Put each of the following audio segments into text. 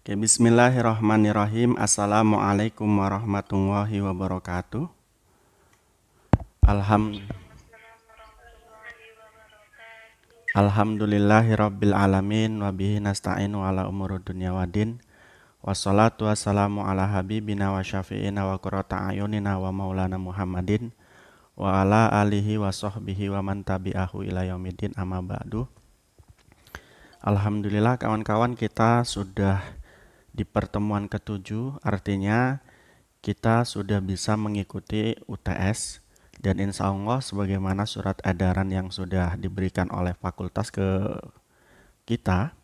Oke, bismillahirrahmanirrahim. Assalamualaikum warahmatullahi wabarakatuh. Alham, Alhamdulillahirabbil alamin wa bihi nasta'inu ala umurud dunya waddin. Wassalatu wassalamu ala habibina wa syafi'ina wa qurrata ayunina wa maulana Muhammadin wa ala alihi wa sahbihi wa man tabi'ahu ila yaumiddin, amma ba'du. Alhamdulillah kawan-kawan, kita sudah di pertemuan ke-7, artinya kita sudah bisa mengikuti UTS, dan insya Allah sebagaimana surat edaran yang sudah diberikan oleh fakultas ke kita,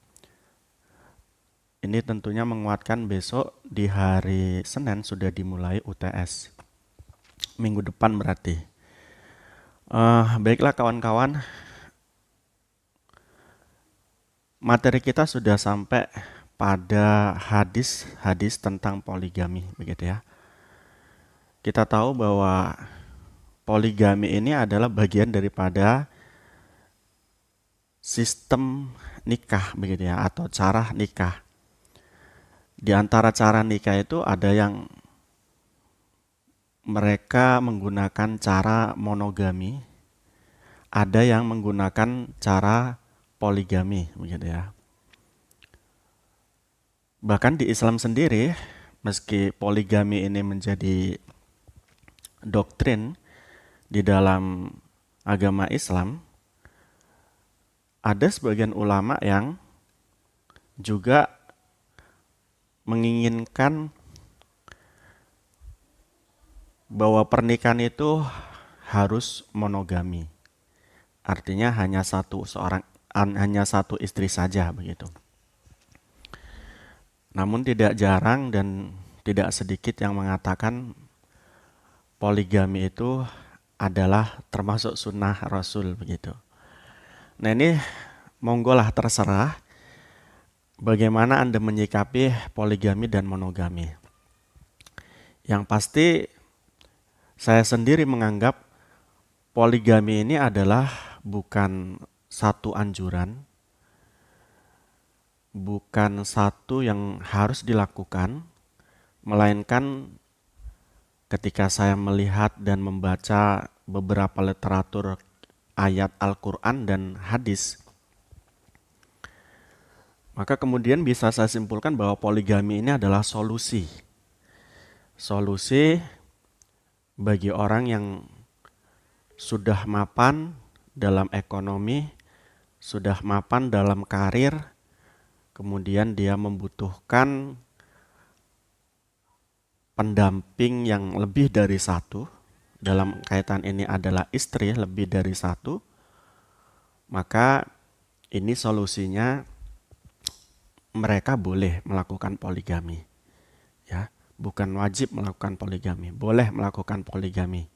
ini tentunya menguatkan besok di hari Senin sudah dimulai UTS. Minggu depan berarti. Baiklah kawan-kawan, materi kita sudah sampai pada hadis tentang poligami, begitu ya. Kita tahu bahwa poligami ini adalah bagian daripada sistem nikah, begitu ya, atau cara nikah. Di antara cara nikah itu ada yang mereka menggunakan cara monogami, ada yang menggunakan cara poligami, begitu ya. Bahkan di Islam sendiri, meski poligami ini menjadi doktrin di dalam agama Islam, ada sebagian ulama yang juga menginginkan bahwa pernikahan itu harus monogami. Artinya hanya satu istri saja, begitu. Namun tidak jarang dan tidak sedikit yang mengatakan poligami itu adalah termasuk sunnah Rasul, begitu. Nah ini monggolah terserah bagaimana Anda menyikapi poligami dan monogami. Yang pasti saya sendiri menganggap poligami ini adalah bukan satu anjuran, bukan satu yang harus dilakukan, melainkan ketika saya melihat dan membaca beberapa literatur ayat Al-Quran dan hadis, maka kemudian bisa saya simpulkan bahwa poligami ini adalah solusi. Solusi bagi orang yang sudah mapan dalam ekonomi, sudah mapan dalam karir, kemudian dia membutuhkan pendamping yang lebih dari satu, dalam kaitan ini adalah istri lebih dari satu, maka ini solusinya mereka boleh melakukan poligami. Ya, bukan wajib melakukan poligami, boleh melakukan poligami.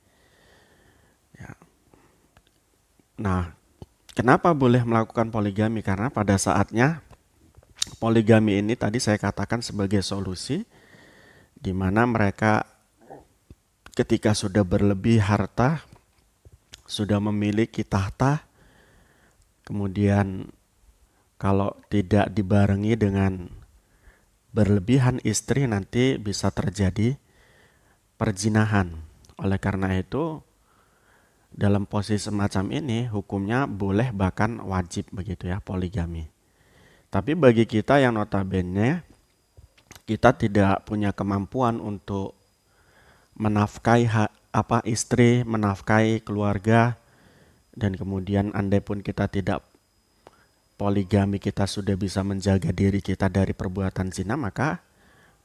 Ya. Nah, kenapa boleh melakukan poligami? Karena pada saatnya poligami ini tadi saya katakan sebagai solusi, di mana mereka ketika sudah berlebih harta, sudah memiliki tahta, kemudian kalau tidak dibarengi dengan berlebihan istri nanti bisa terjadi perzinahan. Oleh karena itu, dalam posisi semacam ini hukumnya boleh bahkan wajib, begitu ya, poligami. Tapi bagi kita yang notabene kita tidak punya kemampuan untuk menafkahi istri, menafkahi keluarga, dan kemudian andai pun kita tidak poligami, kita sudah bisa menjaga diri kita dari perbuatan zina, maka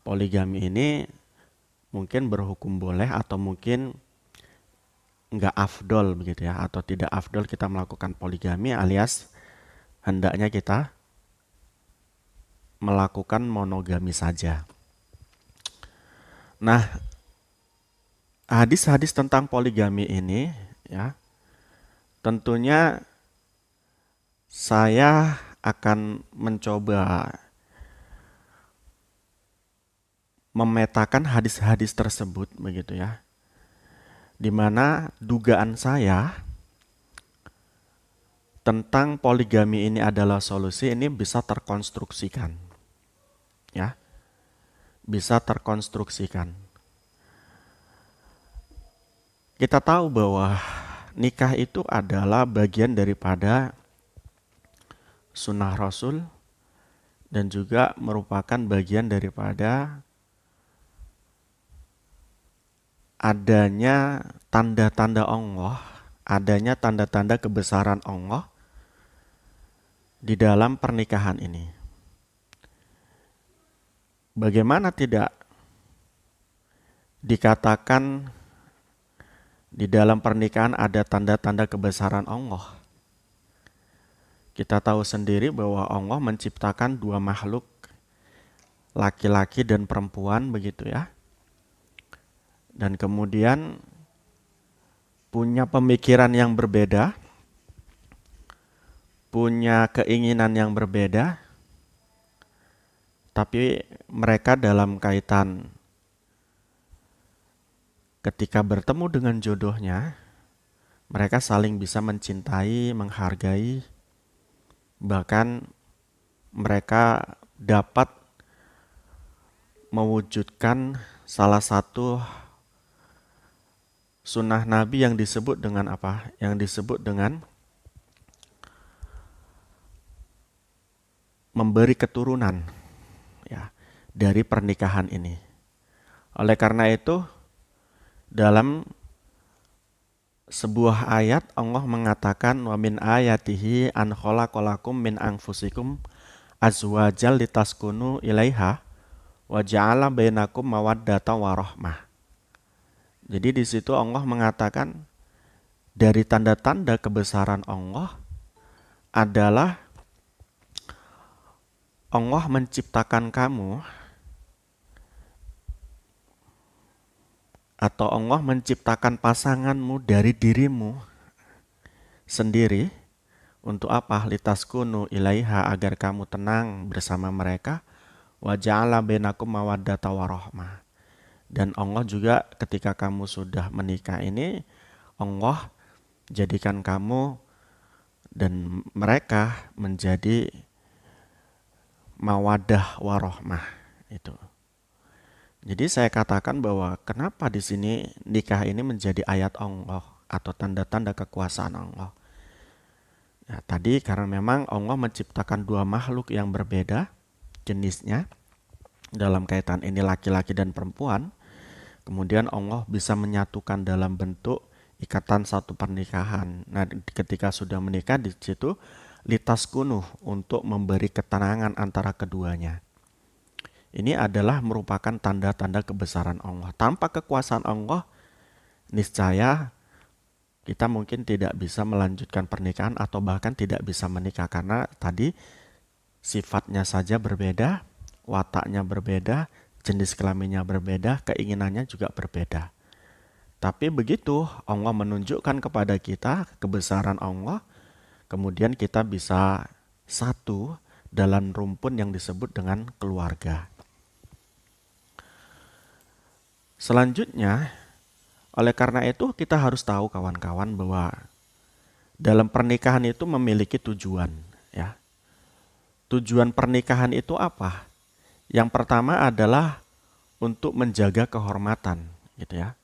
poligami ini mungkin berhukum boleh atau mungkin nggak afdol, begitu ya, atau tidak afdol kita melakukan poligami, alias hendaknya kita melakukan monogami saja. Nah, hadis-hadis tentang poligami ini ya, tentunya saya akan mencoba memetakan hadis-hadis tersebut, begitu ya. Di mana dugaan saya tentang poligami ini adalah solusi ini bisa terkonstruksikan. Ya. bisa terkonstruksikan. Kita tahu bahwa nikah itu adalah bagian daripada sunnah Rasul dan juga merupakan bagian daripada adanya tanda-tanda Allah, adanya tanda-tanda kebesaran Allah di dalam pernikahan ini. Bagaimana tidak dikatakan di dalam pernikahan ada tanda-tanda kebesaran Allah? Kita tahu sendiri bahwa Allah menciptakan dua makhluk, laki-laki dan perempuan, begitu ya. Dan kemudian punya pemikiran yang berbeda, punya keinginan yang berbeda, tapi mereka dalam kaitan ketika bertemu dengan jodohnya, mereka saling bisa mencintai, menghargai, bahkan mereka dapat mewujudkan salah satu sunnah Nabi yang disebut dengan apa? Yang disebut dengan memberi keturunan ya dari pernikahan ini. Oleh karena itu, dalam sebuah ayat Allah mengatakan wa min ayatihi an khalaqalakum min anfusikum azwajal litaskunu ilaiha wa ja'ala bainakum mawaddatan wa rahmah. Jadi di situ Allah mengatakan dari tanda-tanda kebesaran Allah adalah Allah menciptakan kamu atau Allah menciptakan pasanganmu dari dirimu sendiri untuk apa? Litaskunu ilaiha, agar kamu tenang bersama mereka, wa ja'ala bainakum mawaddatan wa rahmah. Dan Allah juga ketika kamu sudah menikah ini, Allah jadikan kamu dan mereka menjadi mawaddah warahmah itu. Jadi saya katakan bahwa kenapa di sini nikah ini menjadi ayat Allah atau tanda-tanda kekuasaan Allah. Ya, tadi karena memang Allah menciptakan dua makhluk yang berbeda jenisnya, dalam kaitan ini laki-laki dan perempuan, kemudian Allah bisa menyatukan dalam bentuk ikatan satu pernikahan. Nah, ketika sudah menikah di situ litaskunu, untuk memberi ketenangan antara keduanya. Ini adalah merupakan tanda-tanda kebesaran Allah. Tanpa kekuasaan Allah, niscaya kita mungkin tidak bisa melanjutkan pernikahan atau bahkan tidak bisa menikah karena tadi sifatnya saja berbeda, wataknya berbeda, jenis kelaminnya berbeda, keinginannya juga berbeda. Tapi begitu Allah menunjukkan kepada kita kebesaran Allah, kemudian kita bisa satu dalam rumpun yang disebut dengan keluarga. Selanjutnya, oleh karena itu kita harus tahu kawan-kawan bahwa dalam pernikahan itu memiliki tujuan, ya. Tujuan pernikahan itu apa? Yang pertama adalah untuk menjaga kehormatan, gitu ya.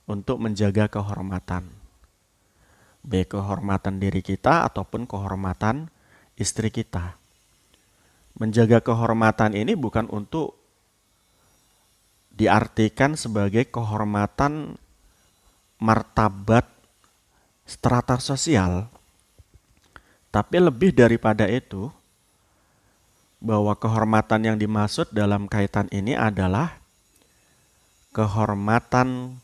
Untuk menjaga kehormatan. Baik kehormatan diri kita ataupun kehormatan istri kita. Menjaga kehormatan ini bukan untuk diartikan sebagai kehormatan martabat strata sosial, tapi lebih daripada itu, bahwa kehormatan yang dimaksud dalam kaitan ini adalah kehormatan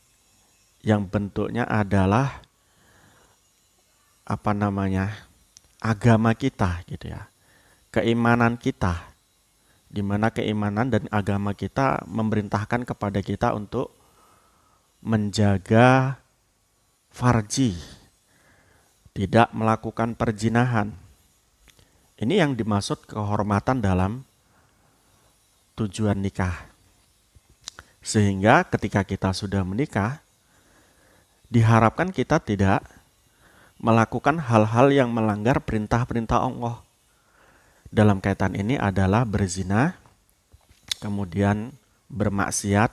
yang bentuknya adalah agama kita, gitu ya, keimanan kita, di mana keimanan dan agama kita memerintahkan kepada kita untuk menjaga farji, tidak melakukan perzinahan. Ini yang dimaksud kehormatan dalam tujuan nikah. Sehingga ketika kita sudah menikah, diharapkan kita tidak melakukan hal-hal yang melanggar perintah-perintah Allah. Dalam kaitan ini adalah berzina, kemudian bermaksiat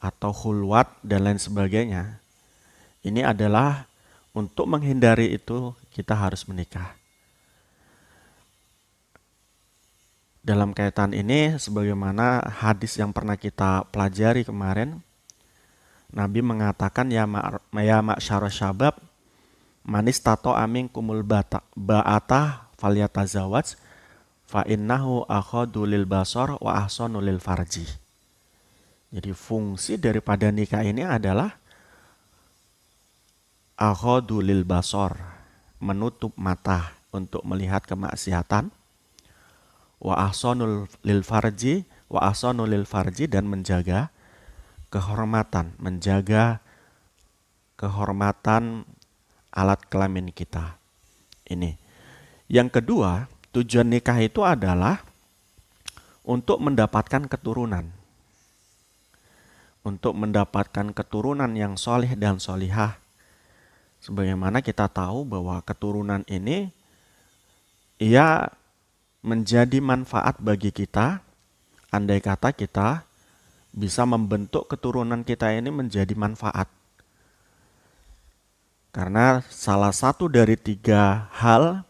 atau khulwat dan lain sebagainya. Ini adalah untuk menghindari itu kita harus menikah. Dalam kaitan ini, sebagaimana hadis yang pernah kita pelajari kemarin, Nabi mengatakan ya ma'syarus syabab manis tato aming kumul ba'ata falyatazawaj fa innahu akhadu lil basar wa ahsanu lil farji. Jadi fungsi daripada nikah ini adalah akhadu lil basar, menutup mata untuk melihat kemaksiatan, wa ahsanul lil farji dan menjaga kehormatan alat kelamin kita. Ini. Yang kedua, tujuan nikah itu adalah untuk mendapatkan keturunan. Untuk mendapatkan keturunan yang soleh dan solihah. Sebagaimana kita tahu bahwa keturunan ini ia menjadi manfaat bagi kita, andai kata kita bisa membentuk keturunan kita ini menjadi manfaat. Karena salah satu dari 3 hal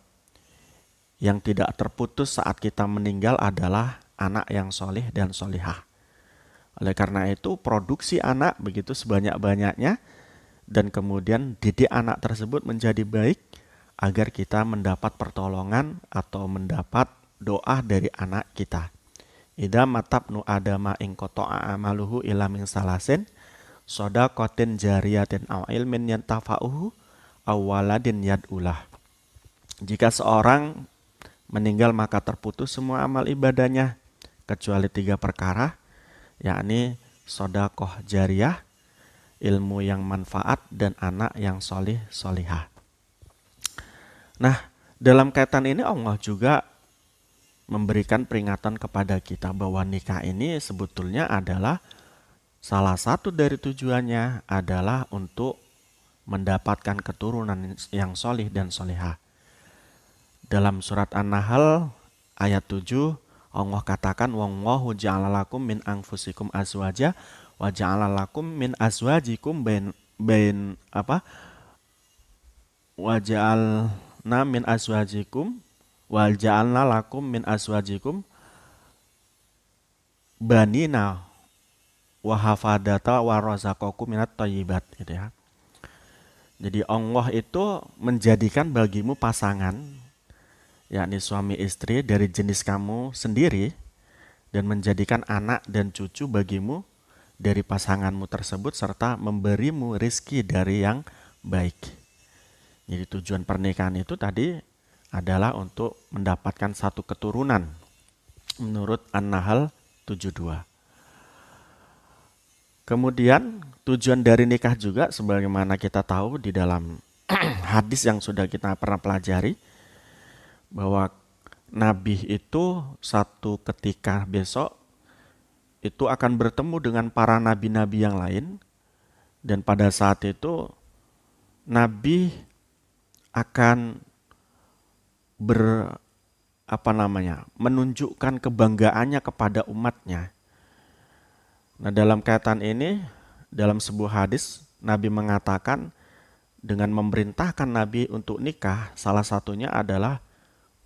yang tidak terputus saat kita meninggal adalah anak yang soleh dan solihah. Oleh karena itu, produksi anak begitu sebanyak-banyaknya dan kemudian didik anak tersebut menjadi baik agar kita mendapat pertolongan atau mendapat doa dari anak kita. Idza matabnu adama ing qata'a amaluhu ila min salasin shadaqatin jariyatin aw ilmin yantafa'uhu aw waladin yad'ulah. Jika seorang meninggal maka terputus semua amal ibadahnya kecuali 3 perkara, yakni sedekah jariyah, ilmu yang manfaat, dan anak yang solih solihah. Nah, dalam kaitan ini Allah juga memberikan peringatan kepada kita bahwa nikah ini sebetulnya adalah salah satu dari tujuannya adalah untuk mendapatkan keturunan yang solih dan solihah. Dalam surat An-Nahl ayat 7 Allah katakan wallahu ja'ala lakum min anfusikum azwaja wa ja'ala lakum min azwajikum wa ja'alna min azwajikum wa ja'alna lakum min azwajikum banina wa hafadata wa razaqakum minat thayyibat, gitu ya. Jadi Allah itu menjadikan bagimu pasangan, yakni suami istri dari jenis kamu sendiri, dan menjadikan anak dan cucu bagimu dari pasanganmu tersebut serta memberimu rizki dari yang baik. Jadi tujuan pernikahan itu tadi adalah untuk mendapatkan satu keturunan menurut An-Nahl 72. Kemudian tujuan dari nikah juga sebagaimana kita tahu di dalam hadis yang sudah kita pernah pelajari, bahwa Nabi itu satu ketika besok itu akan bertemu dengan para nabi-nabi yang lain, dan pada saat itu Nabi akan menunjukkan kebanggaannya kepada umatnya. Nah, dalam kaitan ini, dalam sebuah hadis Nabi mengatakan dengan memerintahkan Nabi untuk nikah, salah satunya adalah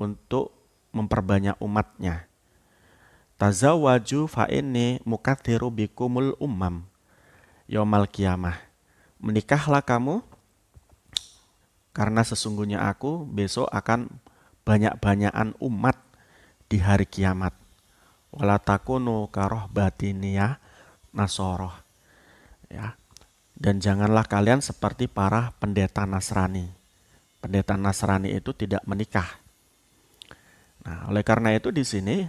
untuk memperbanyak umatnya. Tazawwaju fa inni mukatsiru bikumul ummam yaumal qiyamah. Menikahlah kamu karena sesungguhnya aku besok akan banyak-banyakan umat di hari kiamat. Wala takunu karohbatiniyah nasoroh. Ya. Dan janganlah kalian seperti para pendeta Nasrani. Pendeta Nasrani itu tidak menikah. Nah, oleh karena itu di sini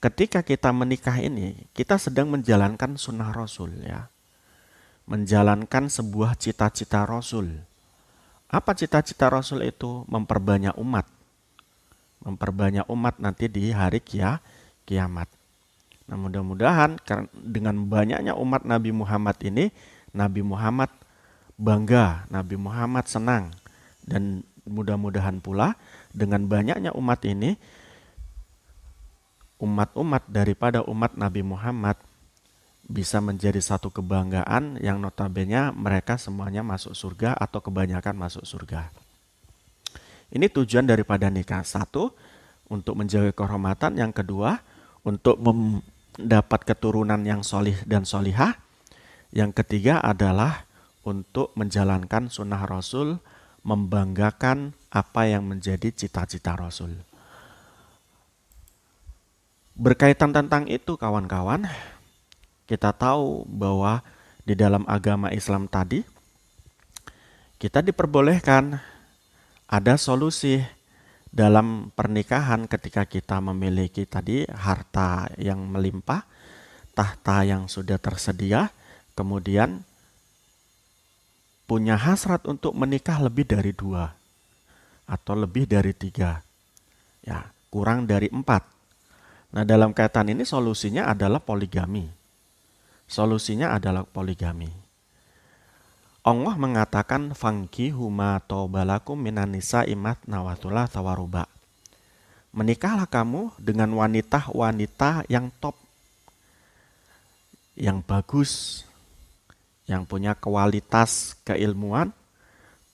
ketika kita menikah ini, kita sedang menjalankan sunnah Rasul, ya. Menjalankan sebuah cita-cita Rasul. Apa cita-cita Rasul itu? Memperbanyak umat. Memperbanyak umat nanti di hari kiamat. Nah, mudah-mudahan dengan banyaknya umat Nabi Muhammad ini, Nabi Muhammad bangga, Nabi Muhammad senang. Dan mudah-mudahan pula dengan banyaknya umat ini, umat-umat daripada umat Nabi Muhammad bisa menjadi satu kebanggaan yang notabene mereka semuanya masuk surga atau kebanyakan masuk surga. Ini tujuan daripada nikah. Satu, untuk menjaga kehormatan. Yang kedua, untuk mendapat keturunan yang solih dan solihah. Yang ketiga adalah untuk menjalankan sunnah Rasul, membanggakan apa yang menjadi cita-cita Rasul. Berkaitan tentang itu kawan-kawan, kita tahu bahwa di dalam agama Islam tadi, kita diperbolehkan ada solusi dalam pernikahan ketika kita memiliki tadi harta yang melimpah, tahta yang sudah tersedia, kemudian punya hasrat untuk menikah lebih dari 2 atau lebih dari 3, ya kurang dari 4. Nah, dalam kaitan ini solusinya adalah poligami. Solusinya adalah poligami. Allah mengatakan fangkihu ma tobalakum minan nisa'i mathna wa thulatha wa ruba'. Menikahlah kamu dengan wanita-wanita yang top, yang bagus, yang punya kualitas keilmuan,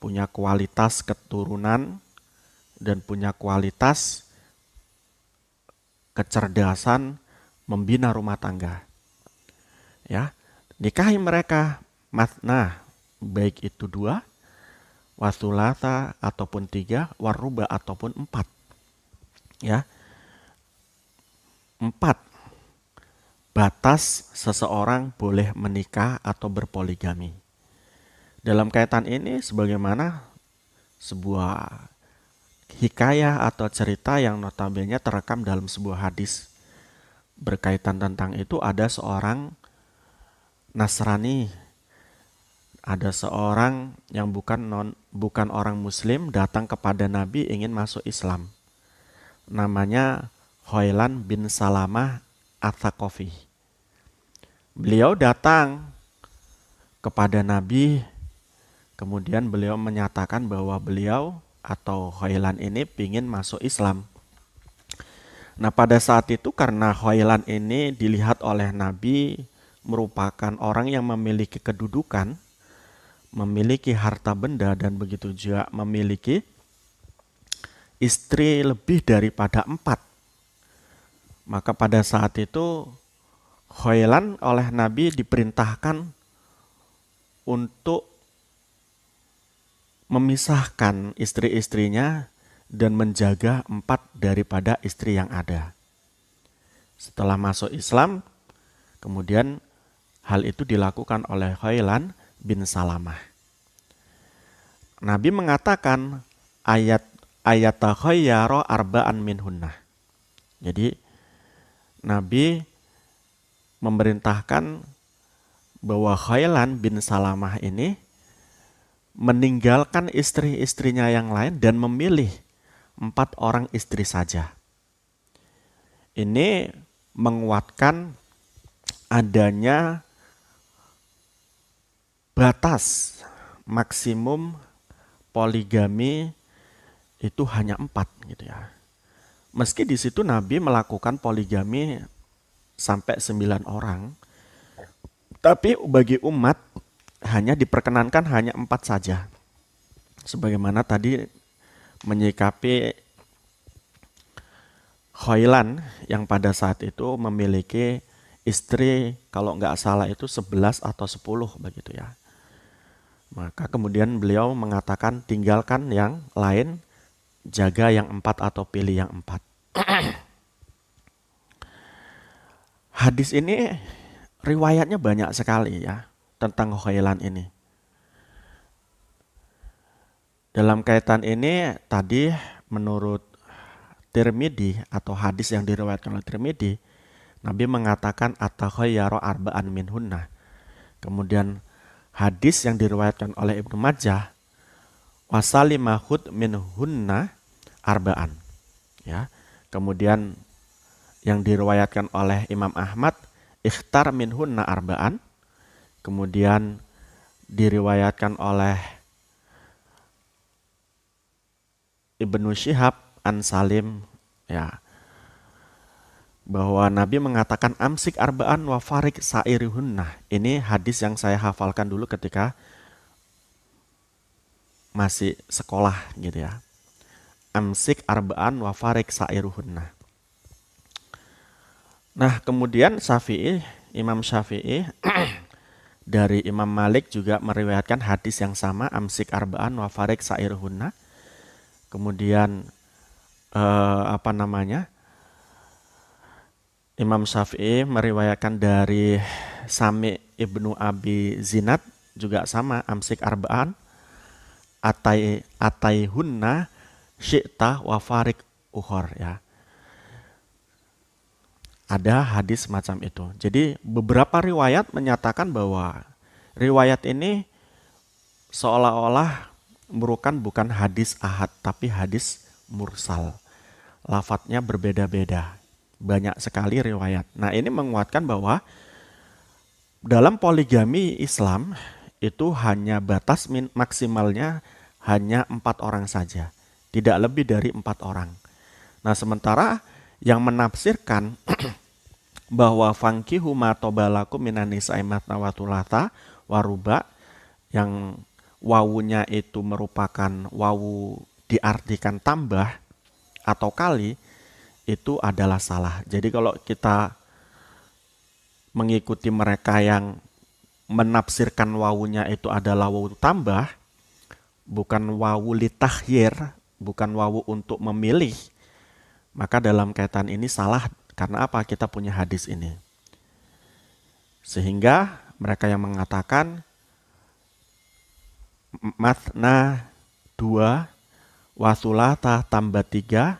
punya kualitas keturunan, dan punya kualitas kecerdasan membina rumah tangga. Ya, nikahi mereka matna, baik itu 2, wasulata ataupun 3, waruba ataupun 4. Ya. 4 batas seseorang boleh menikah atau berpoligami. Dalam kaitan ini sebagaimana sebuah hikayah atau cerita yang notabene terekam dalam sebuah hadis berkaitan tentang itu. Ada seorang Nasrani, ada seorang yang bukan orang Muslim datang kepada Nabi ingin masuk Islam. Namanya Hoilan bin Salamah Ats-Tsaqafi. Beliau datang kepada Nabi, kemudian beliau menyatakan bahwa beliau atau Hoilan ini ingin masuk Islam. Nah, pada saat itu karena Hoilan ini dilihat oleh Nabi merupakan orang yang memiliki kedudukan, memiliki harta benda, dan begitu juga memiliki istri lebih daripada 4. Maka pada saat itu Hoilan oleh Nabi diperintahkan untuk memisahkan istri-istrinya dan menjaga 4 daripada istri yang ada. Setelah masuk Islam, kemudian hal itu dilakukan oleh Hoilan bin Salamah. Nabi mengatakan ayatahayyaru arba'an minhunnah. Jadi Nabi memerintahkan bahwa Hoilan bin Salamah ini meninggalkan istri-istrinya yang lain dan memilih 4 orang istri saja. Ini menguatkan adanya batas maksimum poligami itu hanya 4 gitu ya. Meski di situ Nabi melakukan poligami sampai 9 orang, tapi bagi umat hanya diperkenankan hanya 4 saja. Sebagaimana tadi menyikapi Hoilan yang pada saat itu memiliki istri kalau nggak salah itu 11 atau 10 begitu ya. Maka kemudian beliau mengatakan tinggalkan yang lain, jaga yang 4 atau pilih yang 4. Hadis ini riwayatnya banyak sekali ya tentang Hoilan ini. Dalam kaitan ini tadi menurut Tirmidzi atau hadis yang diriwayatkan oleh Tirmidzi, Nabi mengatakan at-takhayyaru arba'an minhunna. Kemudian hadis yang diriwayatkan oleh Ibnu Majah, wasalimahud minhunna arba'an. Ya. Kemudian yang diriwayatkan oleh Imam Ahmad, ikhtar minhunna arba'an. Kemudian diriwayatkan oleh Ibnu Syihab an Salim ya, bahwa Nabi mengatakan amsik arba'an wa farik sairihunna. Ini hadis yang saya hafalkan dulu ketika masih sekolah gitu ya. Amsik arba'an wa farik sairihunna. Nah, kemudian Imam Syafi'i dari Imam Malik juga meriwayatkan hadis yang sama, amsik arba'an wa farik sairihunna. Kemudian apa namanya? Imam Syafi'i meriwayatkan dari Sami ibnu Abi Zinad juga sama, amsik arba'an ataihunna syi'ta wa farik uhor ya. Ada hadis macam itu. Jadi beberapa riwayat menyatakan bahwa riwayat ini seolah-olah merupakan bukan hadis ahad tapi hadis mursal. Lafadznya berbeda-beda. Banyak sekali riwayat. Nah, ini menguatkan bahwa dalam poligami Islam itu hanya batas maksimalnya hanya 4 orang saja. Tidak lebih dari 4 orang. Nah, sementara yang menafsirkan bahwa fankihu ma tobalakum minan nisa'i matna wa thulatha wa ruba, yang wawunya itu merupakan wawu diartikan tambah atau kali, itu adalah salah. Jadi kalau kita mengikuti mereka yang menafsirkan wawunya itu adalah wawu tambah, bukan wawu litahyir, bukan wawu untuk memilih, maka dalam kaitan ini salah. Karena apa? Kita punya hadis ini. Sehingga mereka yang mengatakan matna 2, wasulata tambah 3,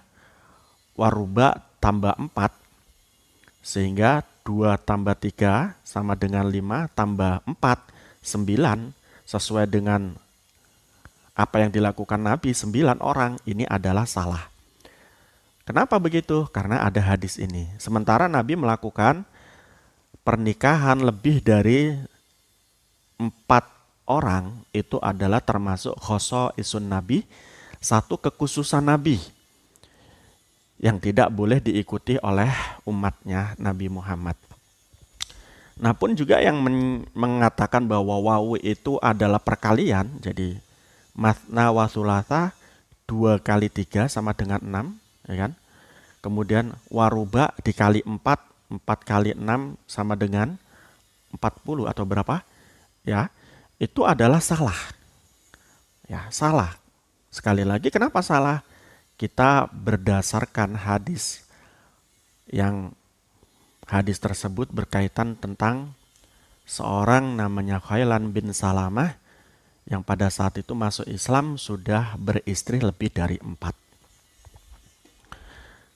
waruba tambah 4, sehingga 2 tambah 3 sama dengan 5 tambah 4, 9, sesuai dengan apa yang dilakukan Nabi, 9 orang, ini adalah salah. Kenapa begitu? Karena ada hadis ini. Sementara Nabi melakukan pernikahan lebih dari 4 orang, itu adalah termasuk khoso isun Nabi, satu kekhususan Nabi yang tidak boleh diikuti oleh umatnya Nabi Muhammad. Nah, pun juga yang mengatakan bahwa wawu itu adalah perkalian, jadi matna wa thulatha 2 kali 3 sama dengan 6, ya kan? Kemudian waruba dikali 4, 4 kali 6 sama dengan 40 atau berapa? Ya, itu adalah salah. Ya, salah. Sekali lagi, kenapa salah? Kita berdasarkan hadis tersebut berkaitan tentang seorang namanya Khailan bin Salamah yang pada saat itu masuk Islam sudah beristri lebih dari 4.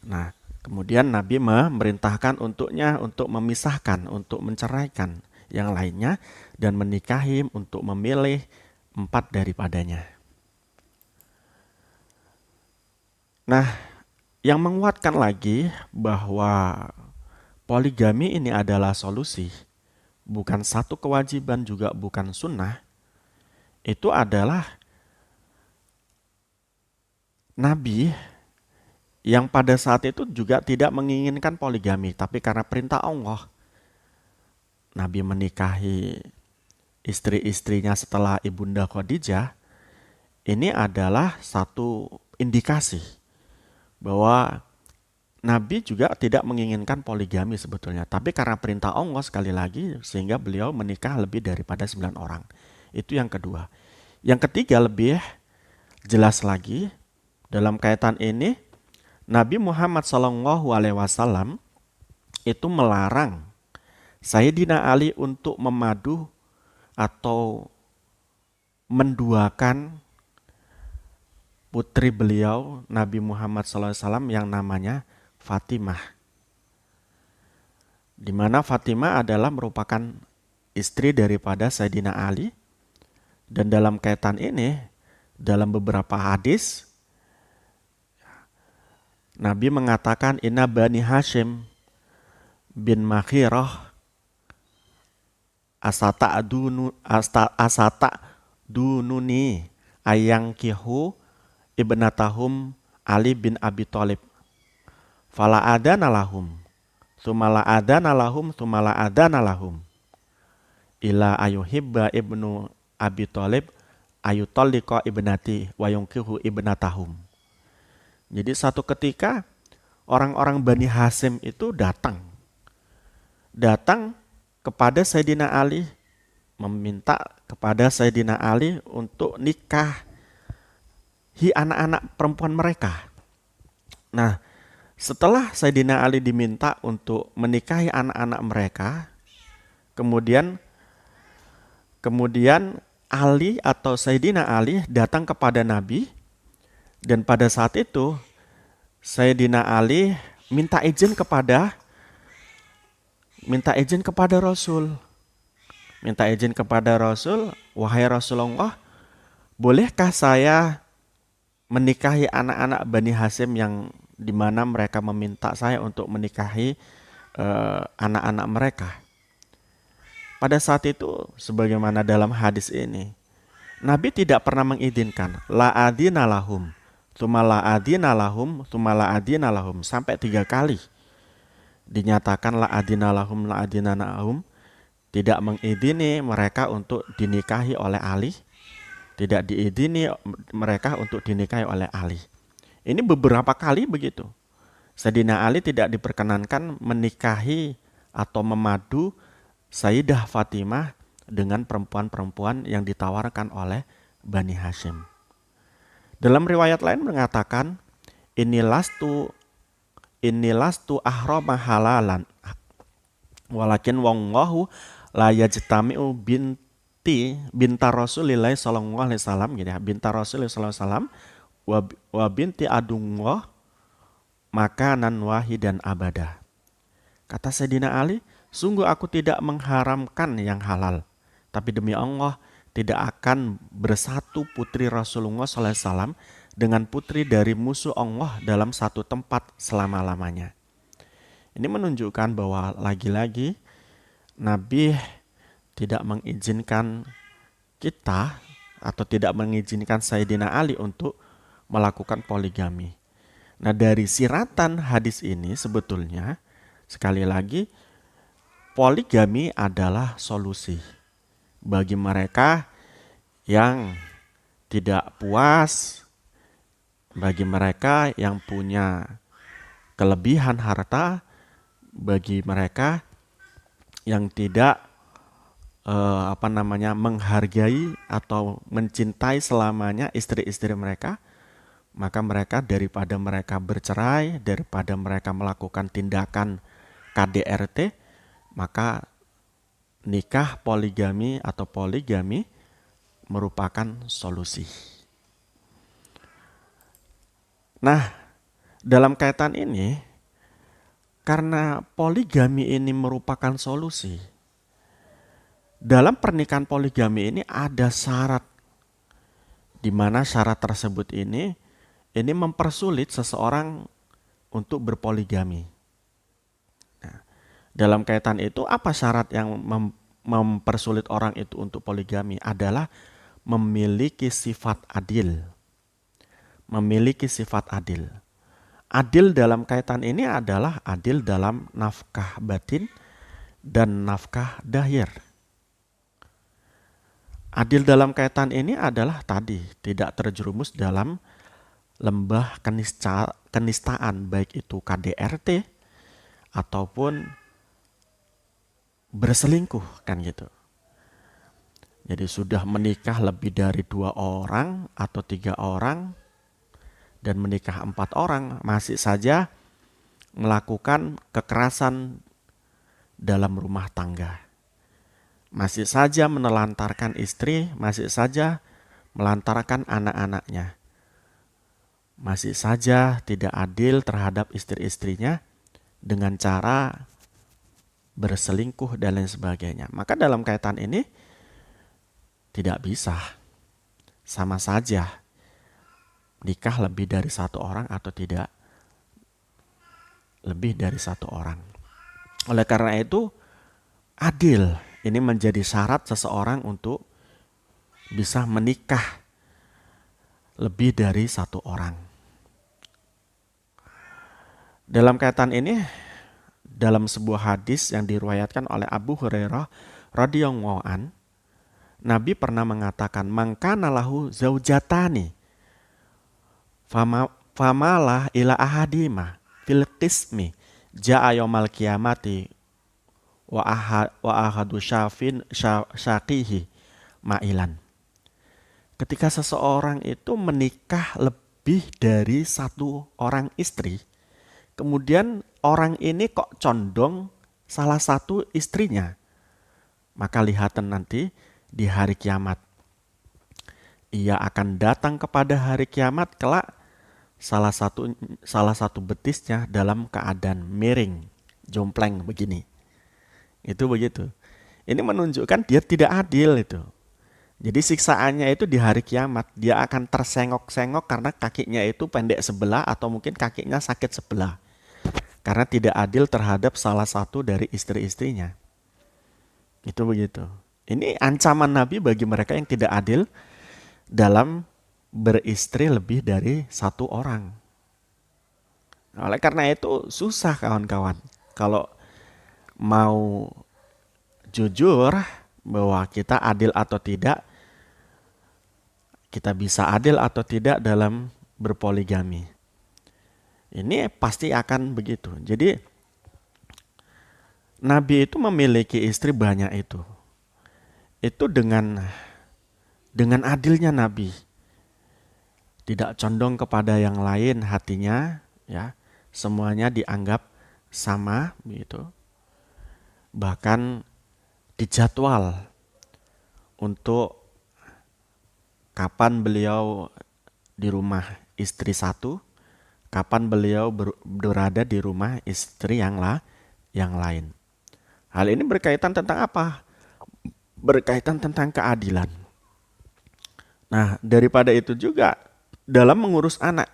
Nah, kemudian Nabi memerintahkan untuknya untuk memisahkan, untuk menceraikan yang lainnya dan menikahi untuk memilih 4 daripadanya. Nah, yang menguatkan lagi bahwa poligami ini adalah solusi, bukan satu kewajiban, juga bukan sunnah, itu adalah Nabi yang pada saat itu juga tidak menginginkan poligami, tapi karena perintah Allah, Nabi menikahi istri-istrinya setelah Ibunda Khadijah. Ini adalah satu indikasi bahwa Nabi juga tidak menginginkan poligami sebetulnya, tapi karena perintah Allah sekali lagi, sehingga beliau menikah lebih daripada 9 orang. Itu yang kedua. Yang ketiga lebih jelas lagi dalam kaitan ini, Nabi Muhammad SAW itu melarang Sayyidina Ali untuk memadu atau menduakan putri beliau Nabi Muhammad SAW yang namanya Fatimah. Di mana Fatimah adalah merupakan istri daripada Sayyidina Ali. Dan dalam kaitan ini, dalam beberapa hadis, Nabi mengatakan inna bani Hashim bin Makhirah asata dununi ayang kihu ibnatahum Ali bin Abi Thalib fala adana lahum tsumma la'adzana lahum, tsumma la'adzana lahum ila ayuhibba ibnu Abi Thalib ayutalliqa ibnati wa yunkihu ibnatahum. Jadi satu ketika orang-orang Bani Hasyim itu datang kepada Sayyidina Ali, meminta kepada Sayyidina Ali untuk nikahi anak-anak perempuan mereka. Nah, setelah Sayyidina Ali diminta untuk menikahi anak-anak mereka, kemudian Ali atau Sayyidina Ali datang kepada Nabi, dan pada saat itu Sayyidina Ali minta izin kepada Rasul. Minta izin kepada Rasul, wahai Rasulullah, bolehkah saya menikahi anak-anak Bani Hasyim yang dimana mereka meminta saya untuk menikahi anak-anak mereka. Pada saat itu, sebagaimana dalam hadis ini, Nabi tidak pernah mengizinkan la adina lahum, tsumma la adina lahum, tsumma la adina lahum, sampai 3 kali dinyatakan la adina lahum, la adina lahum, tidak mengizini mereka untuk dinikahi oleh Ali, tidak diizini mereka untuk dinikahi oleh Ali. Ini beberapa kali begitu. Sayyidina Ali tidak diperkenankan menikahi atau memadu Sayyidah Fatimah dengan perempuan-perempuan yang ditawarkan oleh Bani Hasyim. Dalam riwayat lain mengatakan, inilastu ahrama halalan walakin wallahu la yajtami'u binta Rasulillah sallallahu alaihi wasallam gitu ya, binta Rasulillah sallallahu alaihi wasallam wa binti adungwah makanan wahidan abada. Kata Sayyidina Ali, sungguh aku tidak mengharamkan yang halal, tapi demi Allah tidak akan bersatu putri Rasulullah SAW dengan putri dari musuh Allah dalam satu tempat selama-lamanya. Ini menunjukkan bahwa lagi-lagi Nabi tidak mengizinkan kita atau tidak mengizinkan Sayyidina Ali untuk melakukan poligami. Nah, dari siratan hadis ini sebetulnya sekali lagi poligami adalah solusi bagi mereka yang tidak puas, bagi mereka yang punya kelebihan harta, bagi mereka yang tidak menghargai atau mencintai selamanya istri-istri mereka, maka mereka daripada mereka bercerai, daripada mereka melakukan tindakan KDRT, maka nikah poligami atau poligami merupakan solusi. Nah, dalam kaitan ini, karena poligami ini merupakan solusi, dalam pernikahan poligami ini ada syarat, di mana syarat tersebut ini mempersulit seseorang untuk berpoligami. Nah, dalam kaitan itu, apa syarat yang mempersulit orang itu untuk poligami? Adalah memiliki sifat adil. Memiliki sifat adil. Adil dalam kaitan ini adalah adil dalam nafkah batin dan nafkah dhahir. Adil dalam kaitan ini adalah tadi, tidak terjerumus dalam lembah kenistaan, baik itu KDRT ataupun berselingkuh, kan gitu. Jadi sudah menikah lebih dari 2 orang atau 3 orang dan menikah 4 orang, masih saja melakukan kekerasan dalam rumah tangga, masih saja menelantarkan istri, masih saja melantarkan anak-anaknya, masih saja tidak adil terhadap istri-istrinya dengan cara berselingkuh dan lain sebagainya. Maka dalam kaitan ini tidak bisa, sama saja nikah lebih dari 1 orang atau tidak lebih dari 1 orang. Oleh karena itu, adil ini menjadi syarat seseorang untuk bisa menikah lebih dari 1 orang. Dalam kaitan ini, dalam sebuah hadis yang diriwayatkan oleh Abu Hurairah radhiyallahu an, Nabi pernah mengatakan, "Mangkana lahu zaujatani, famalah ila ahadima fil qismi, ja'a yaumal qiyamati wa ahadu syaqihi ma'ilan." Ketika seseorang itu menikah lebih dari satu orang istri, kemudian orang ini kok condong salah satu istrinya, maka lihatan nanti di hari kiamat. Ia akan datang kepada hari kiamat kelak salah satu betisnya dalam keadaan miring, jompleng begini. Itu begitu. Ini menunjukkan dia tidak adil itu. Jadi siksaannya itu di hari kiamat, dia akan tersengok-sengok karena kakinya itu pendek sebelah atau mungkin kakinya sakit sebelah. Karena tidak adil terhadap salah satu dari istri-istrinya. Itu begitu. Ini ancaman Nabi bagi mereka yang tidak adil dalam beristri lebih dari satu orang. Oleh karena itu susah kawan-kawan. Kalau mau jujur bahwa kita adil atau tidak, kita bisa adil atau tidak dalam berpoligami. Ini pasti akan begitu. Jadi Nabi itu memiliki istri banyak itu. Itu dengan adilnya Nabi. Tidak condong kepada yang lain hatinya, ya. Semuanya dianggap sama begitu. Bahkan dijadwal untuk kapan beliau di rumah istri satu, kapan beliau berada di rumah istri yang lain. Hal ini berkaitan tentang apa? Berkaitan tentang keadilan. Nah, daripada itu juga dalam mengurus anak.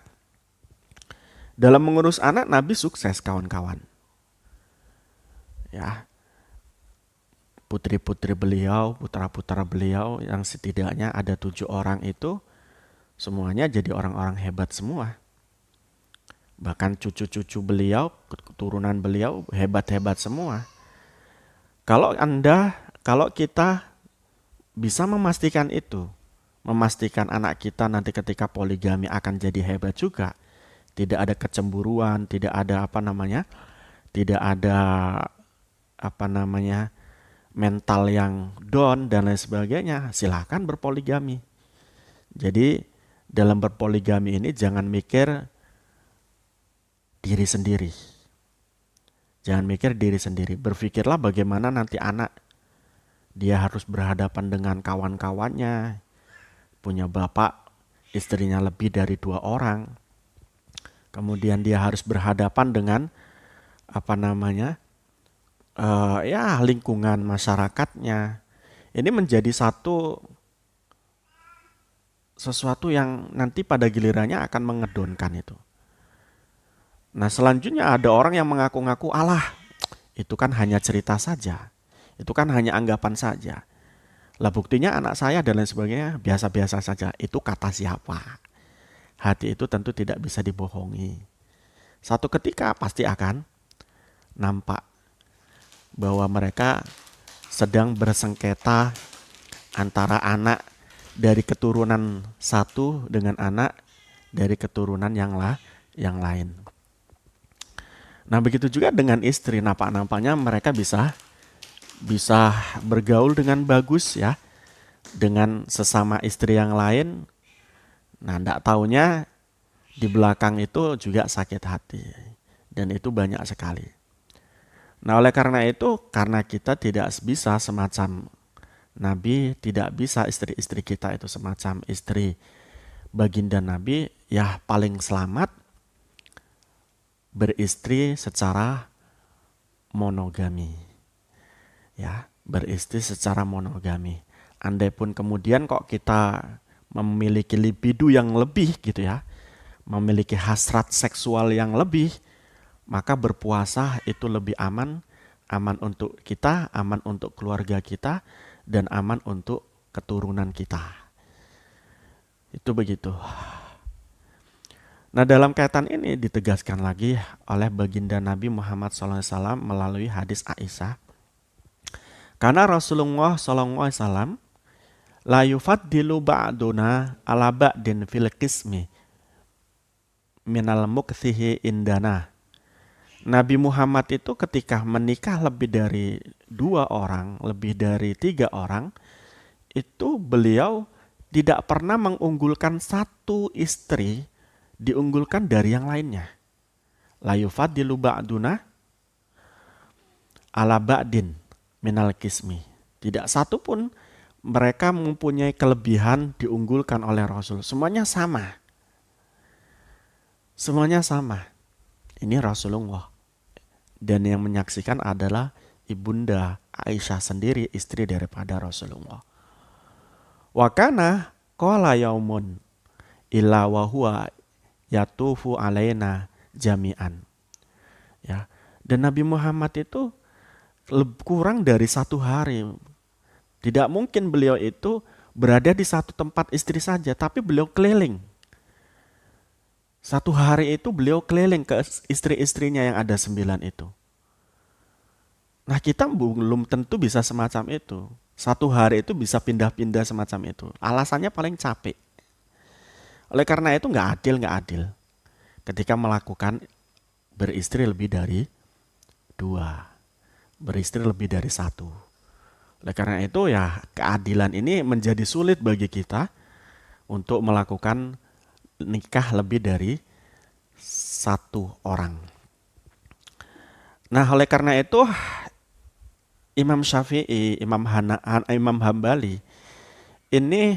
Dalam mengurus anak Nabi sukses kawan-kawan. Ya. Putri-putri beliau, putra-putra beliau yang setidaknya ada 7 orang itu semuanya jadi orang-orang hebat semua. Bahkan cucu-cucu beliau, keturunan beliau hebat-hebat semua. Kalau kita bisa memastikan itu, memastikan anak kita nanti ketika poligami akan jadi hebat juga, tidak ada kecemburuan, tidak ada mental yang down dan lain sebagainya, silahkan berpoligami. Jadi dalam berpoligami ini jangan mikir diri sendiri. Jangan mikir diri sendiri. Berpikirlah bagaimana nanti anak dia harus berhadapan dengan kawan-kawannya, punya bapak, istrinya lebih dari 2 orang. Kemudian dia harus berhadapan dengan lingkungan masyarakatnya. Ini menjadi sesuatu yang nanti pada gilirannya akan mengedonkan itu. Nah, selanjutnya ada orang yang mengaku-ngaku, "Alah, itu kan hanya cerita saja. Itu kan hanya anggapan saja. Lah buktinya anak saya dan lain sebagainya biasa-biasa saja." Itu kata siapa? Hati itu tentu tidak bisa dibohongi. Satu ketika pasti akan nampak bahwa mereka sedang bersengketa antara anak dari keturunan satu dengan anak dari keturunan yang lain. Nah, begitu juga dengan istri. Nampaknya mereka bisa bergaul dengan bagus ya dengan sesama istri yang lain. Nah, enggak taunya di belakang itu juga sakit hati. Dan itu banyak sekali. Nah, oleh karena itu, karena kita tidak bisa semacam Nabi, tidak bisa istri-istri kita itu semacam istri baginda Nabi, ya paling selamat beristri secara monogami. Ya, beristri secara monogami. Andai pun kemudian kok kita memiliki libido yang lebih gitu ya, memiliki hasrat seksual yang lebih, maka berpuasa itu lebih aman untuk kita, aman untuk keluarga kita, dan aman untuk keturunan kita. Itu begitu. Nah, dalam kaitan ini ditegaskan lagi oleh baginda Nabi Muhammad SAW melalui hadis Aisyah. Karena Rasulullah SAW la yufaddilu ba'duna ala ba'din fil qismi minal mukthihi indana. Nabi Muhammad itu ketika menikah lebih dari 2 orang, lebih dari 3 orang, itu beliau tidak pernah mengunggulkan satu istri diunggulkan dari yang lainnya. La yufaddilu ba'duna ala ba'din minal kismi. Tidak satu pun mereka mempunyai kelebihan diunggulkan oleh Rasul. Semuanya sama. Semuanya sama. Ini Rasulullah. Dan yang menyaksikan adalah ibunda Aisyah sendiri, istri daripada Rasulullah. Wa kana qala yaumun illa wa huwa yatufu alaina jami'an. Ya. Dan Nabi Muhammad itu kurang dari 1 hari. Tidak mungkin beliau itu berada di satu tempat istri saja, tapi beliau keliling. 1 hari itu beliau keliling ke istri-istrinya yang ada 9 itu. Nah, kita belum tentu bisa semacam itu. 1 hari itu bisa pindah-pindah semacam itu. Alasannya paling capek. Oleh karena itu nggak adil ketika melakukan beristri lebih dari 2, beristri lebih dari 1. Oleh karena itu ya keadilan ini menjadi sulit bagi kita untuk melakukan nikah lebih dari 1 orang. Nah, oleh karena itu Imam Syafi'i, Imam Hambali ini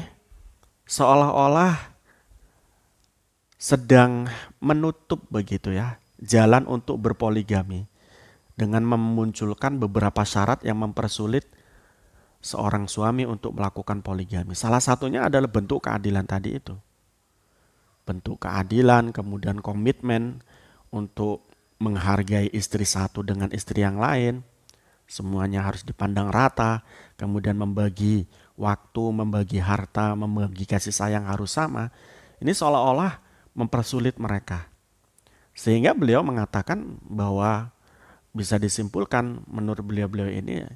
seolah-olah sedang menutup begitu ya jalan untuk berpoligami dengan memunculkan beberapa syarat yang mempersulit seorang suami untuk melakukan poligami. Salah satunya adalah bentuk keadilan tadi itu. Bentuk keadilan, kemudian komitmen untuk menghargai istri satu dengan istri yang lain. Semuanya harus dipandang rata, kemudian membagi waktu, membagi harta, membagi kasih sayang harus sama. Ini seolah-olah mempersulit mereka. Sehingga beliau mengatakan bahwa bisa disimpulkan menurut beliau ini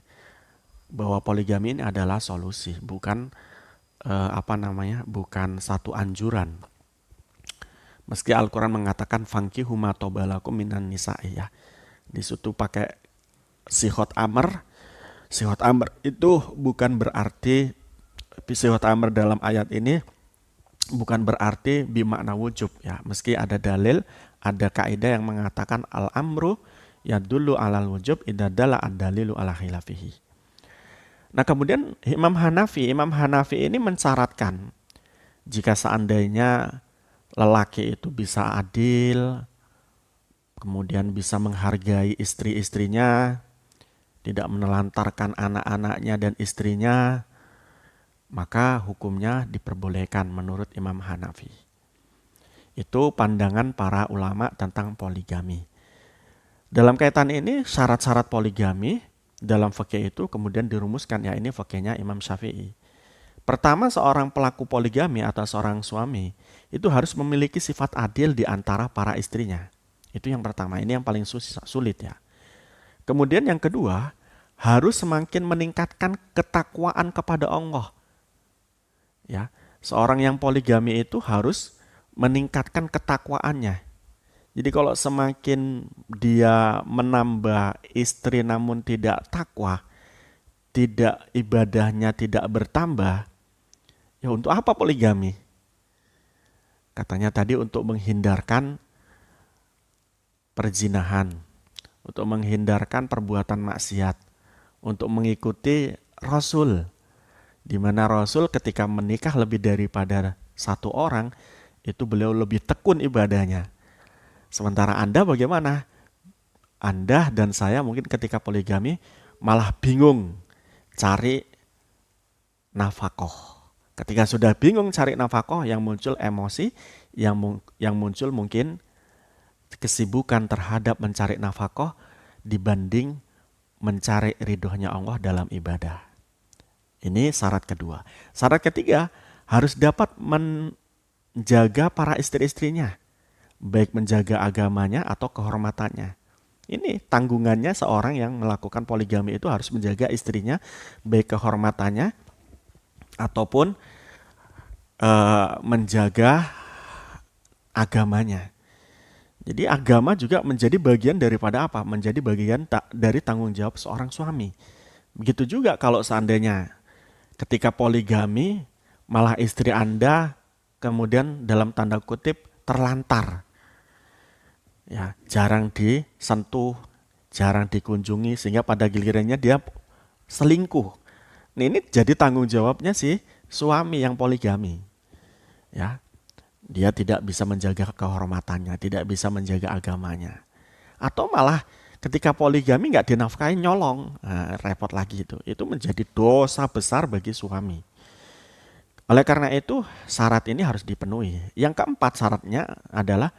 bahwa poligami ini adalah solusi, bukan bukan satu anjuran. Meski Al-Quran mengatakan fankihu ma tobalakum minan nisa'i ya. Di situ pakai sihot amr. Sihot amr itu bukan berarti, sihot amr dalam ayat ini bukan berarti bimakna wujub ya. Meski ada dalil, ada kaidah yang mengatakan al-amru yadullu alal wujub idza dalla ad-dalilu ala khilafihi. Nah, kemudian Imam Hanafi ini mensyaratkan jika seandainya lelaki itu bisa adil, kemudian bisa menghargai istri-istrinya, tidak menelantarkan anak-anaknya dan istrinya, maka hukumnya diperbolehkan menurut Imam Hanafi. Itu pandangan para ulama tentang poligami. Dalam kaitan ini, syarat-syarat poligami dalam fikih itu kemudian dirumuskan, ya ini fikihnya Imam Syafi'i. Pertama, seorang pelaku poligami atau seorang suami itu harus memiliki sifat adil di antara para istrinya. Itu yang pertama, ini yang paling sulit ya. Kemudian yang kedua, harus semakin meningkatkan ketakwaan kepada Allah. Ya, seorang yang poligami itu harus meningkatkan ketakwaannya. Jadi kalau semakin dia menambah istri namun tidak takwa, tidak ibadahnya tidak bertambah, ya untuk apa poligami? Katanya tadi untuk menghindarkan perzinahan, untuk menghindarkan perbuatan maksiat, untuk mengikuti Rasul, di mana Rasul ketika menikah lebih daripada 1 orang, itu beliau lebih tekun ibadahnya. Sementara Anda bagaimana? Anda dan saya mungkin ketika poligami malah bingung cari nafkah. Ketika sudah bingung cari nafkah, yang muncul emosi, yang muncul mungkin kesibukan terhadap mencari nafkah dibanding mencari ridhonya Allah dalam ibadah. Ini syarat kedua. Syarat ketiga, harus dapat menjaga para istri-istrinya. baik menjaga agamanya atau kehormatannya. Ini tanggungannya seorang yang melakukan poligami itu harus menjaga istrinya, baik kehormatannya ataupun menjaga agamanya. Jadi agama juga menjadi bagian daripada apa? Menjadi bagian dari tanggung jawab seorang suami. Begitu juga kalau seandainya ketika poligami malah istri Anda kemudian dalam tanda kutip terlantar. Ya, jarang disentuh, jarang dikunjungi sehingga pada gilirannya dia selingkuh. Nah, ini jadi tanggung jawabnya si suami yang poligami. Ya, dia tidak bisa menjaga kehormatannya, tidak bisa menjaga agamanya. Atau malah ketika poligami nggak dinafkahi nyolong, nah, repot lagi itu. Itu menjadi dosa besar bagi suami. Oleh karena itu syarat ini harus dipenuhi. Yang keempat syaratnya adalah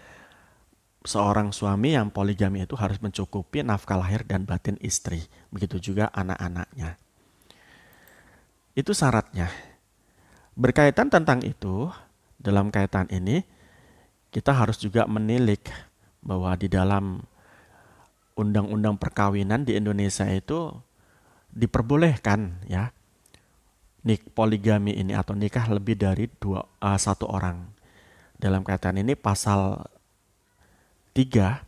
seorang suami yang poligami itu harus mencukupi nafkah lahir dan batin istri. Begitu juga anak-anaknya. Itu syaratnya. Berkaitan tentang itu, dalam kaitan ini, kita harus juga menilik bahwa di dalam undang-undang perkawinan di Indonesia itu diperbolehkan ya poligami ini atau nikah lebih dari satu orang. Dalam kaitan ini pasal 3,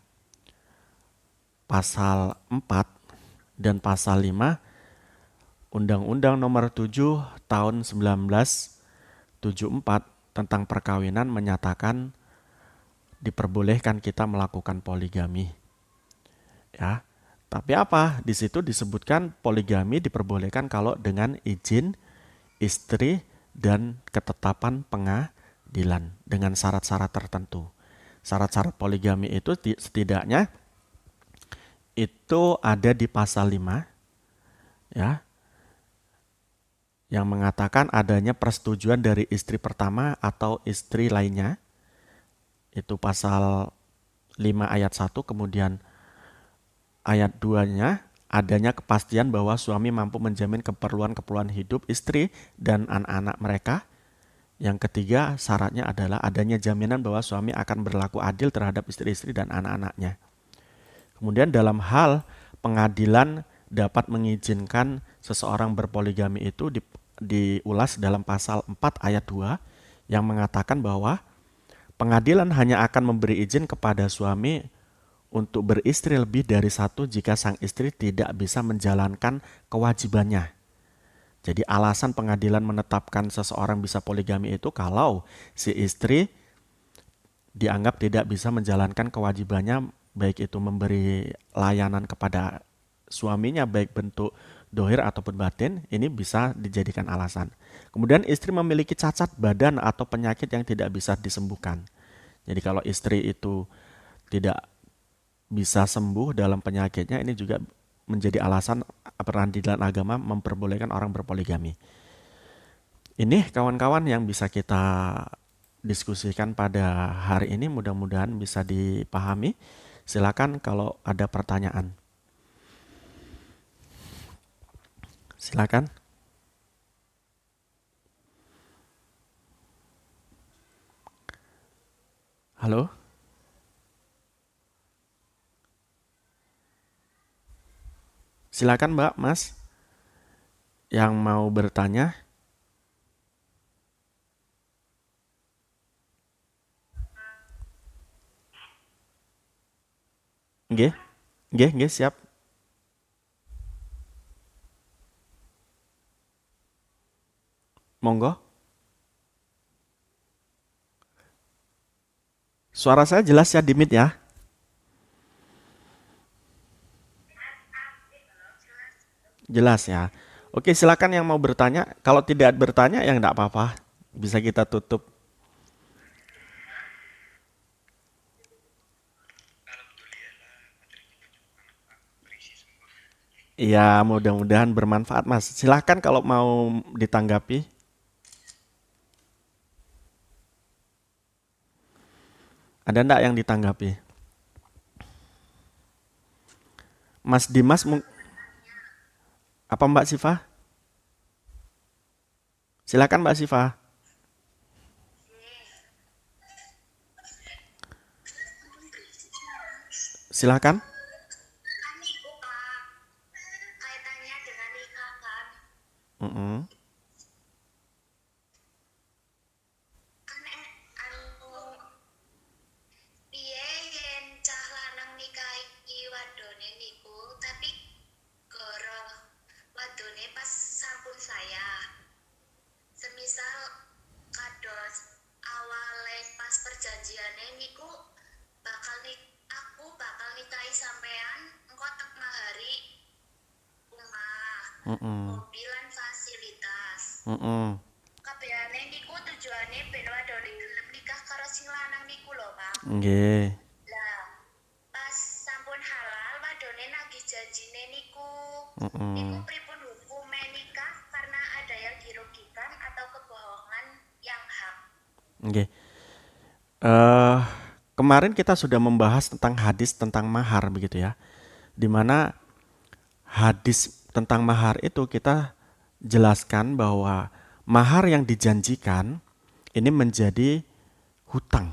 pasal 4, dan pasal 5 Undang-Undang Nomor 7 Tahun 1974 tentang perkawinan menyatakan diperbolehkan kita melakukan poligami. Ya. Tapi apa? Di situ disebutkan poligami diperbolehkan kalau dengan izin istri dan ketetapan pengadilan dengan syarat-syarat tertentu. Syarat-syarat poligami itu setidaknya itu ada di pasal 5 ya, yang mengatakan adanya persetujuan dari istri pertama atau istri lainnya. Itu pasal 5 ayat 1, kemudian ayat 2-nya adanya kepastian bahwa suami mampu menjamin keperluan-keperluan hidup istri dan anak-anak mereka. Yang ketiga, syaratnya adalah adanya jaminan bahwa suami akan berlaku adil terhadap istri-istri dan anak-anaknya. Kemudian dalam hal pengadilan dapat mengizinkan seseorang berpoligami itu diulas dalam pasal 4 ayat 2 yang mengatakan bahwa pengadilan hanya akan memberi izin kepada suami untuk beristri lebih dari satu jika sang istri tidak bisa menjalankan kewajibannya. Jadi alasan pengadilan menetapkan seseorang bisa poligami itu kalau si istri dianggap tidak bisa menjalankan kewajibannya, baik itu memberi layanan kepada suaminya baik bentuk dohir ataupun batin, ini bisa dijadikan alasan. Kemudian istri memiliki cacat badan atau penyakit yang tidak bisa disembuhkan. Jadi kalau istri itu tidak bisa sembuh dalam penyakitnya, ini juga menjadi alasan peradilan agama memperbolehkan orang berpoligami. Ini kawan-kawan yang bisa kita diskusikan pada hari ini, mudah-mudahan bisa dipahami. Silakan kalau ada pertanyaan. Silakan. Halo? Silakan Mbak, Mas, yang mau bertanya. Nggih, nggih, nggih, siap. Monggo. Suara saya jelas ya, di mute ya. Jelas ya. Oke, silakan yang mau bertanya. Kalau tidak bertanya ya enggak apa-apa. Bisa kita tutup. Iya, mudah-mudahan bermanfaat, Mas. Silakan kalau mau ditanggapi. Ada enggak yang ditanggapi? Mas Dimas, apa Mbak Siva? Silakan Mbak Siva. Silakan. Kan iku Pak, kaitannya dengan nikah kan. Mm-mm. Kan anu piye yen cah lanang nikahi wadone niku, tapi goro wadone pas sampun saya. Semisal kados awale pas perjanjiane niku aku bakal nikahi sampean engko tek mahari rumah, Mm-mm. mobil lan fasilitas. Mm-mm. Kabehane niku tujuane ben wadone gelem nikah karo sing lanang niku lho, Pak. Nggih. Lah, pas sampun halal wadone nagih janjine niku Mm-mm. pripun hukume nikah karena ada yang dirugikan atau kebohongan yang hak. Nggih. Eh, Kemarin kita sudah membahas tentang hadis tentang mahar begitu ya. Di mana hadis tentang mahar itu kita jelaskan bahwa mahar yang dijanjikan ini menjadi hutang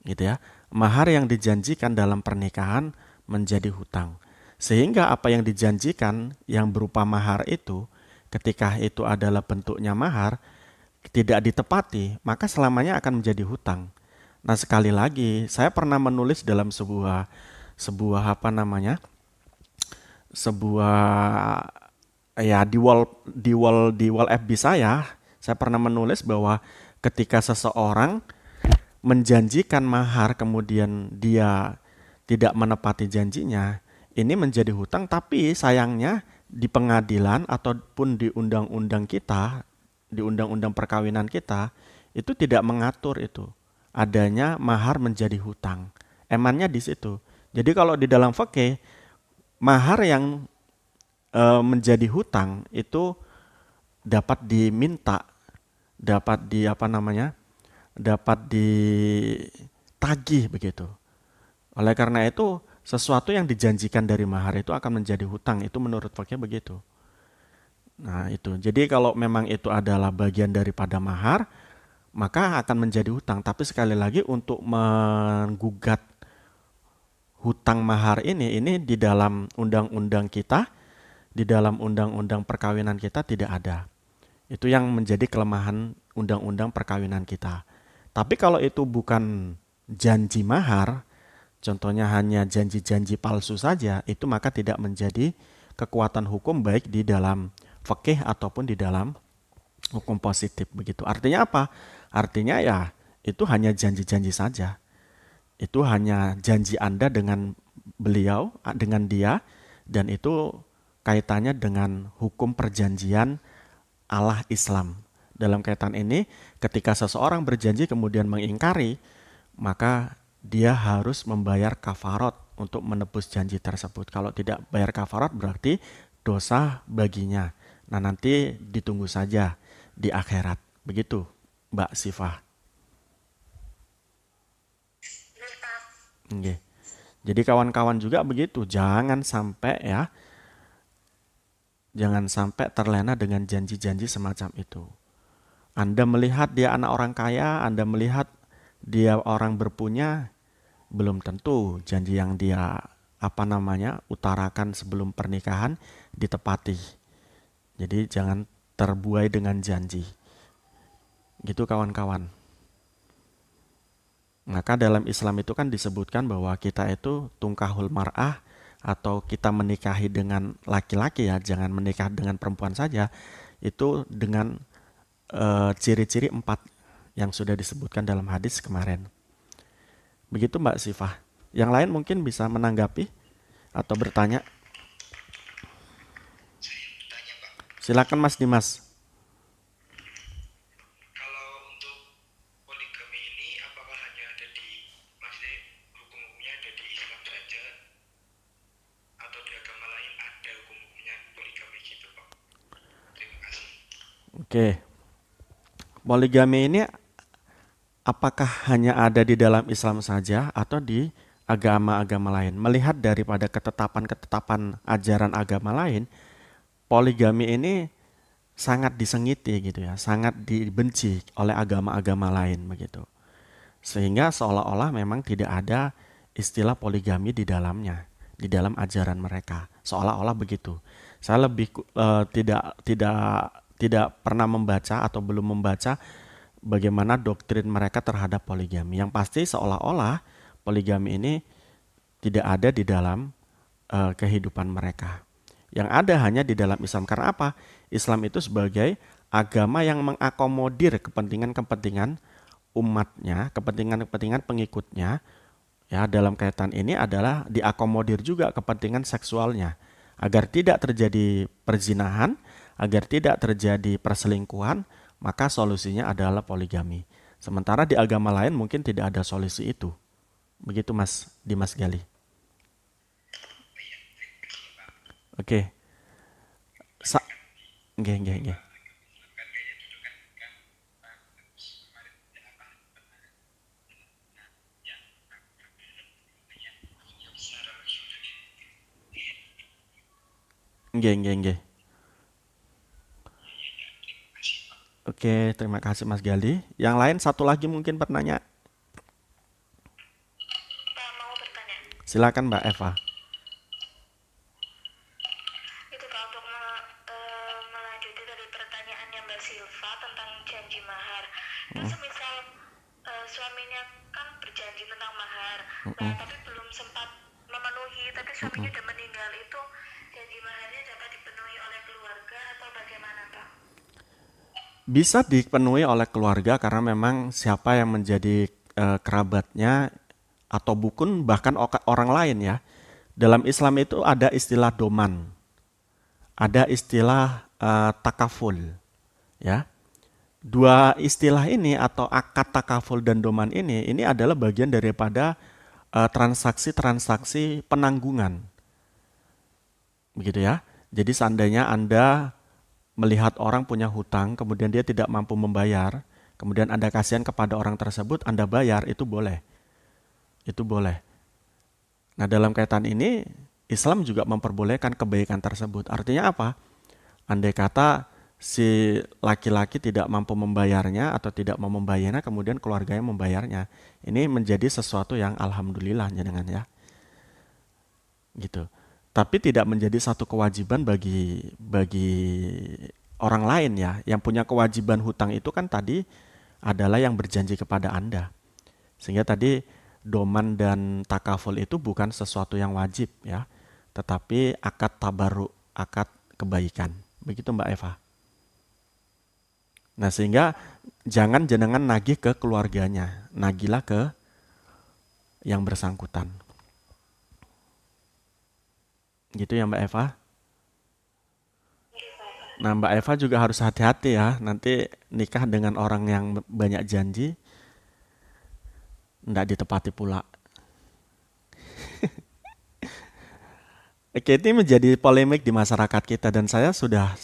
gitu ya. Mahar yang dijanjikan dalam pernikahan menjadi hutang. Sehingga apa yang dijanjikan yang berupa mahar itu ketika itu adalah bentuknya mahar tidak ditepati, maka selamanya akan menjadi hutang. Nah, sekali lagi, saya pernah menulis dalam sebuah apa namanya? Sebuah ya di wall FB saya pernah menulis bahwa ketika seseorang menjanjikan mahar kemudian dia tidak menepati janjinya, ini menjadi hutang tapi sayangnya di pengadilan ataupun di undang-undang kita, di undang-undang perkawinan kita itu tidak mengatur itu adanya mahar menjadi hutang. Emannya di situ. Jadi kalau di dalam fikih mahar yang menjadi hutang itu dapat diminta, dapat di apa namanya, dapat ditagih begitu. Oleh karena itu, sesuatu yang dijanjikan dari mahar itu akan menjadi hutang. Itu menurut fakih begitu. Nah, itu. Jadi kalau memang itu adalah bagian daripada mahar, maka akan menjadi hutang. Tapi sekali lagi untuk menggugat hutang mahar ini di dalam undang-undang kita, di dalam undang-undang perkawinan kita tidak ada. Itu yang menjadi kelemahan undang-undang perkawinan kita. Tapi kalau itu bukan janji mahar, contohnya hanya janji-janji palsu saja, itu maka tidak menjadi kekuatan hukum baik di dalam fikih ataupun di dalam hukum positif begitu. Artinya apa? Artinya ya itu hanya janji-janji saja. Itu hanya janji Anda dengan beliau, dengan dia, dan itu kaitannya dengan hukum perjanjian Allah Islam. Dalam kaitan ini, ketika seseorang berjanji kemudian mengingkari, maka dia harus membayar kafarat untuk menebus janji tersebut. Kalau tidak bayar kafarat berarti dosa baginya. Nah, nanti ditunggu saja di akhirat. Begitu, Mbak Sifah. Nih, Pak. Oke. Jadi kawan-kawan juga begitu, jangan sampai terlena dengan janji-janji semacam itu. Anda melihat dia anak orang kaya, Anda melihat dia orang berpunya, belum tentu janji yang dia utarakan sebelum pernikahan ditepati. Jadi jangan terbuai dengan janji. Gitu kawan-kawan. Maka dalam Islam itu kan disebutkan bahwa kita itu tungkahul mar'ah atau kita menikahi dengan laki-laki ya, jangan menikah dengan perempuan saja. Itu dengan ciri-ciri 4 yang sudah disebutkan dalam hadis kemarin. Begitu Mbak Sifah. Yang lain mungkin bisa menanggapi atau bertanya. Saya bertanya, Pak. Silakan Mas Dimas. Kalau untuk poligami ini apakah hanya ada di maksudnya hukum-hukumnya ada di Islam saja atau di agama lain ada hukum-hukumnya poligami gitu, Pak? Terima kasih. Oke. Poligami ini apakah hanya ada di dalam Islam saja atau di agama-agama lain? Melihat daripada ketetapan-ketetapan ajaran agama lain, poligami ini sangat disengiti gitu ya, sangat dibenci oleh agama-agama lain begitu. Sehingga seolah-olah memang tidak ada istilah poligami di dalamnya, di dalam ajaran mereka. Seolah-olah begitu. Saya lebih tidak pernah membaca atau belum membaca bagaimana doktrin mereka terhadap poligami. Yang pasti seolah-olah poligami ini tidak ada di dalam kehidupan mereka. Yang ada hanya di dalam Islam. Karena apa? Islam itu sebagai agama yang mengakomodir kepentingan-kepentingan umatnya, kepentingan-kepentingan pengikutnya. Ya, dalam kaitan ini adalah diakomodir juga kepentingan seksualnya. Agar tidak terjadi perzinahan, agar tidak terjadi perselingkuhan, maka solusinya adalah poligami. Sementara di agama lain mungkin tidak ada solusi itu. Begitu Mas Dimas Gali. Oh iya, terima kasih Pak. Oke. Sa Kebanyakan di nggih nggih nggih. agama Islam kan kayaknya dulu kan terus kemarin apa pernah yang namanya Sarah Rasulullah. Nggih nggih nggih. Iya iya iya, terima kasih Pak. Oke, terima kasih Mas Gali. Yang lain satu lagi mungkin pertanyaan. Pak, mau bertanya. Silakan Mbak Eva. Itu Pak, untuk melanjuti dari pertanyaannya Mbak Silva tentang janji mahar. Itu semisal suaminya kan berjanji tentang mahar, nah tapi belum sempat memenuhi, tapi suaminya udah meninggal, itu janji maharnya dapat dipenuhi oleh keluarga atau bagaimana Pak? Bisa dipenuhi oleh keluarga karena memang siapa yang menjadi kerabatnya atau bukan bahkan orang lain ya. Dalam Islam itu ada istilah doman, ada istilah takaful, ya. Dua istilah ini atau akad takaful dan doman ini adalah bagian daripada transaksi-transaksi penanggungan, begitu ya. Jadi seandainya Anda melihat orang punya hutang, kemudian dia tidak mampu membayar, kemudian Anda kasihan kepada orang tersebut, Anda bayar, itu boleh. Itu boleh. Nah, dalam kaitan ini, Islam juga memperbolehkan kebaikan tersebut. Artinya apa? Andai kata si laki-laki tidak mampu membayarnya atau tidak mau membayarnya, kemudian keluarganya membayarnya. Ini menjadi sesuatu yang alhamdulillah jangan ya. Gitu. Tapi tidak menjadi satu kewajiban bagi orang lain ya. Yang punya kewajiban hutang itu kan tadi adalah yang berjanji kepada Anda. Sehingga tadi doman dan takaful itu bukan sesuatu yang wajib ya, tetapi akad tabaruk, akad kebaikan. Begitu Mbak Eva. Nah, sehingga jangan jenengan nagih ke keluarganya, nagilah ke yang bersangkutan. Gitu ya Mbak Eva. Nah, Mbak Eva juga harus hati-hati ya. Nanti nikah dengan orang yang banyak janji, nggak ditepati pula. Oke, ini menjadi polemik di masyarakat kita dan saya sudah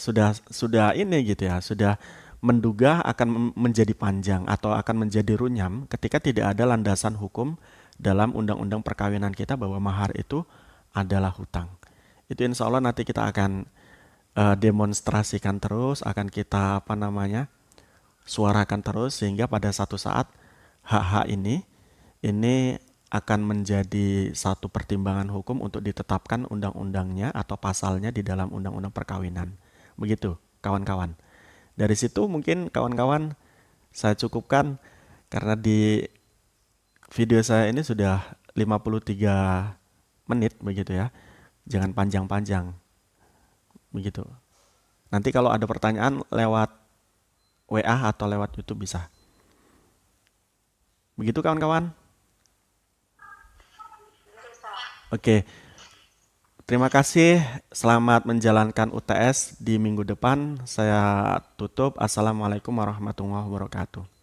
ini gitu ya, sudah menduga akan menjadi panjang atau akan menjadi runyam ketika tidak ada landasan hukum dalam undang-undang perkawinan kita bahwa mahar itu adalah hutang. Itu insya Allah nanti kita akan demonstrasikan terus, akan kita suarakan terus sehingga pada satu saat hak-hak ini akan menjadi satu pertimbangan hukum untuk ditetapkan undang-undangnya atau pasalnya di dalam undang-undang perkawinan. Begitu, kawan-kawan. Dari situ mungkin kawan-kawan saya cukupkan karena di video saya ini sudah 53 menit begitu ya. Jangan panjang-panjang. Begitu. Nanti kalau ada pertanyaan lewat WA atau lewat YouTube bisa. Begitu kawan-kawan? Oke. Terima kasih. Selamat menjalankan UTS di minggu depan. Saya tutup. Assalamualaikum warahmatullahi wabarakatuh.